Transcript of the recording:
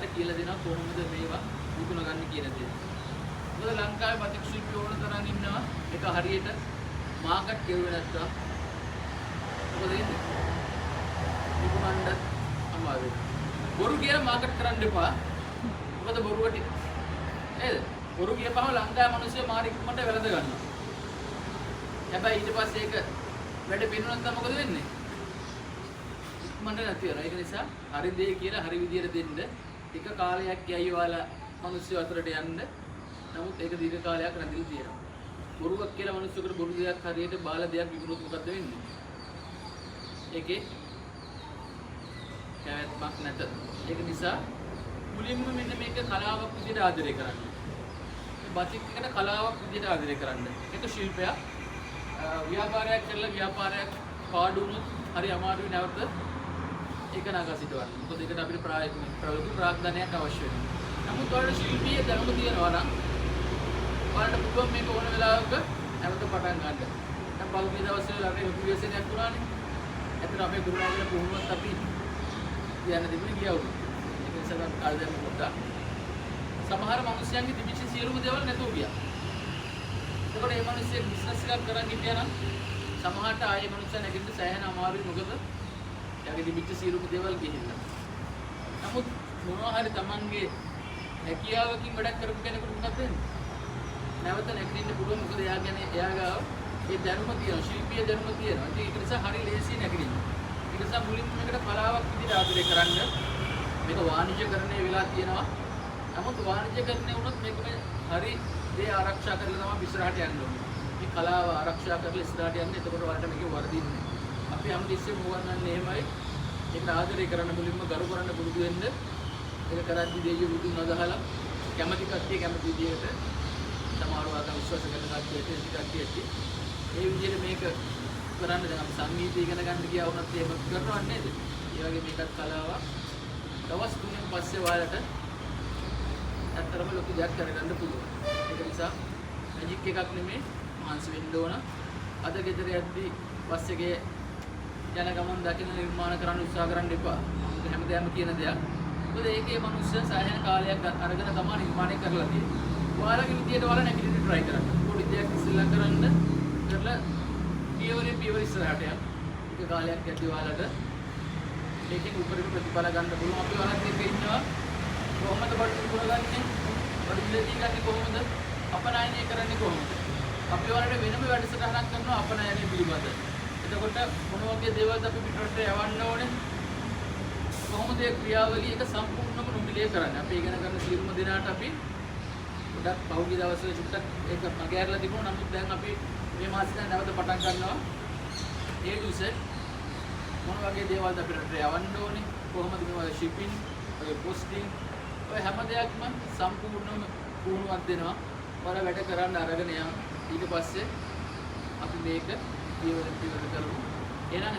ඔයාලට කියලා දෙනවා කොහොමද මේවා විකුණගන්නේ කියන දේ. මොකද ලංකාවේ බතික් ශිල්පී ඕන තරම් ඉන්නවා. ඒක හරියට මාකට් කෙරුවේ නැත්තම් මොකද වෙන්නේ? විකුණන්න අමාරුයි. බොරු කියලා මාකට් කරන්න එපා. මොකද බොරුවට නේද? බොරු කියපහම ලංකාවේ මිනිස්සු මාරික්මට වැළඳ ගන්නවා. හැබැයි ඊට පස්සේ ඒක වැඩ පිරුණොත් නම් මොකද වෙන්නේ? මන්ට නැති වෙනවා. ඒක නිසා හරි දේ කියලා හරි විදියට දෙන්න ටික කාලයක් යයි ඔයාලා මිනිස්සු අතරට යන්න. නමුත් ඒක දීර්ඝ කාලයක් රැඳිලා තියෙනවා. බොරුවක් කියලා මිනිස්සුන්ට බොරු දෙයක් හරියට බාල දෙයක් විකුණුවොත් මොකද වෙන්නේ? ඒකේ කැමැත්තක් නැත. ඒක නිසා මුලින්ම මෙන්න මේක කලාවක් විදියට ආදරය කරන්න. මේ බතික් එකට කලාවක් විදියට ආදරය කරන්න. ඒක ශිල්පයක්. ව්‍යාපාරයක් කරලා ව්‍යාපාරයක් පාඩු වුණොත් හරි අමාරුයි නැවත ඒක නගා සිටවන්න. මොකද ඒකට අපිට ප්‍රාග්ධනයක් අවශ්‍ය වෙනවා. නමුත් ඔයාලට ශිල්පීය දැනුම තියෙනවා නම් ඔයාලට පුළුවන් මේක ඕන වෙලාවක නැවත පටන් ගන්න. දැන් පහුගිය දවස්වල අපේ විද්‍යාසනයක් වුණානේ. එතන අපේ ගුරුනාගල පුහුණුවත් අපි කියන්න දෙන්නේ ගියවලු. ඒක නිසා කාල දැන් පොඩ්ඩක් සමහර මිනිස්යන්ගේ තිබිච්ච සියලුම දේවල් නැතුව ගියා. එතකොට මේ මිනිස්සෙක් බිස්නස් එකක් කරන් හිටියා නම් සමහරට ආයේ මිනිස්සයා නැගිටින්න සෑහෙන අමාරුයි. මොකද එයාගේ තිබිච්ච සියලුම දේවල් ගිහිල්ලා. නමුත් මොනවා හරි Tamanගේ හැකියාවකින් වැඩක් කරපු කෙනෙකුට මොකද වෙන්නේ? නැවත නැගිටින්න පුළුවන්. මොකද එයා කියන්නේ එයා ගාව ඒ දැනුම තියෙනවා, ශිල්පීය දැනුම තියෙනවා. ඒක නිසා හරි ලේසියි නැගිටින්න. ඒ නිසා මුලින්ම මේකට කලාවක් විදිහට ආදරය කරන්න. මේක වාණිජ්‍යකරණය වෙලා තියෙනවා. නමුත් වාණිජ්‍යකරණය වුණොත් මේක හරි දේ ආරක්ෂා කරලා තමයි ඉස්සරහට යන්න ඕනේ. මේ කලාව ආරක්ෂා කරලා ඉස්සරහට යන්න. එතකොට වලට මේක වර්ධින්නේ. අපි හැමතිස්සෙම හොවන්නන්නේ එහෙමයි. ඒක ආදරය කරන්න මුලින්ම ගරු කරන්න පුරුදු වෙන්න. ඒක කරද්දී දෙයියෝ බුදුන් අදහලා කැමැති කට්ටිය කැමැති විදියට සමහරව අත විශ්වාස කරන කට්ටියට ඒ විදිහට මේක කරන්න. දැන් අපි සංගීතය ඉගෙන ගන්න ගියා වුණත් එහෙම කරනව නේද? ඒ වගේ මේකත් කලාවක්. දවස් 3න් පස්සේ ඔයාලට ඇත්තටම ලොකු දෙයක් කරගන්න පුළුවන්. ඒක නිසා මැජික් එකක් නෙමෙයි මහන්සි වෙන්න ඕන. අද ගෙදර යද්දී බස් එකේ යන ගමන් දකින්න නිර්මාණ කරන්න උත්සාහ කරන්න එපා. මොකද හැමදේම කියන දෙයක්. මොකද ඒකේ මිනිස්සු සෑහෙන කාලයක් අරගෙන තමයි නිර්මාණය කරලා තියෙන්නේ. ඔයාලගේ විදියට ඔයාලා නැගිටින්න try කරන්න. පොඩි දෙයක් ඉස්සෙල්ලා කරන්න කරලා පියවර ඉස්සරහට යන්න. ඒක කාලයක් යද්දී ඔයාලට ඒකෙන් උපරිම ප්‍රතිඵල ගන්න පුළුවන්. අපි ඔයාලත් එක්ක ඉන්නවා. කොහොමද බඩු විකුණගන්නේ? බඩු විලදී ගන්නේ කොහොමද? අපනයනය කරන්නේ කොහොමද? අපි ඔයාලට වෙනම වැඩසටහනක් කරනවා අපනයනය පිළිබඳ. එතකොට මොන වගේ දේවල්ද අපි පිටරට යවන්න ඕනේ? කොහොමද ඒ ක්‍රියාවලිය එක සම්පූර්ණම නොමිලේ කරන්නේ? අපි ඉගෙන ගන්න සියලුම දිනාට අපි ගොඩක් පහුගිය දවස්වල චුට්ටක් ඒක මගහැරලා තිබුණා. නමුත් දැන් අපි මේ මාසෙන් නැවත පටන් ගන්නවා. A to Z මොන වගේ දේවල්ද අපිට යවන්න ඕනේ? කොහොමද මේවා shipping, posting ඔය හැම දෙයක්ම සම්පූර්ණම පුහුණුවක් දෙනවා. ඔයාලා වැඩ කරන්න අරගෙන යන්න. ඊට පස්සේ අපි මේක පියවර කරමු. එහෙනම්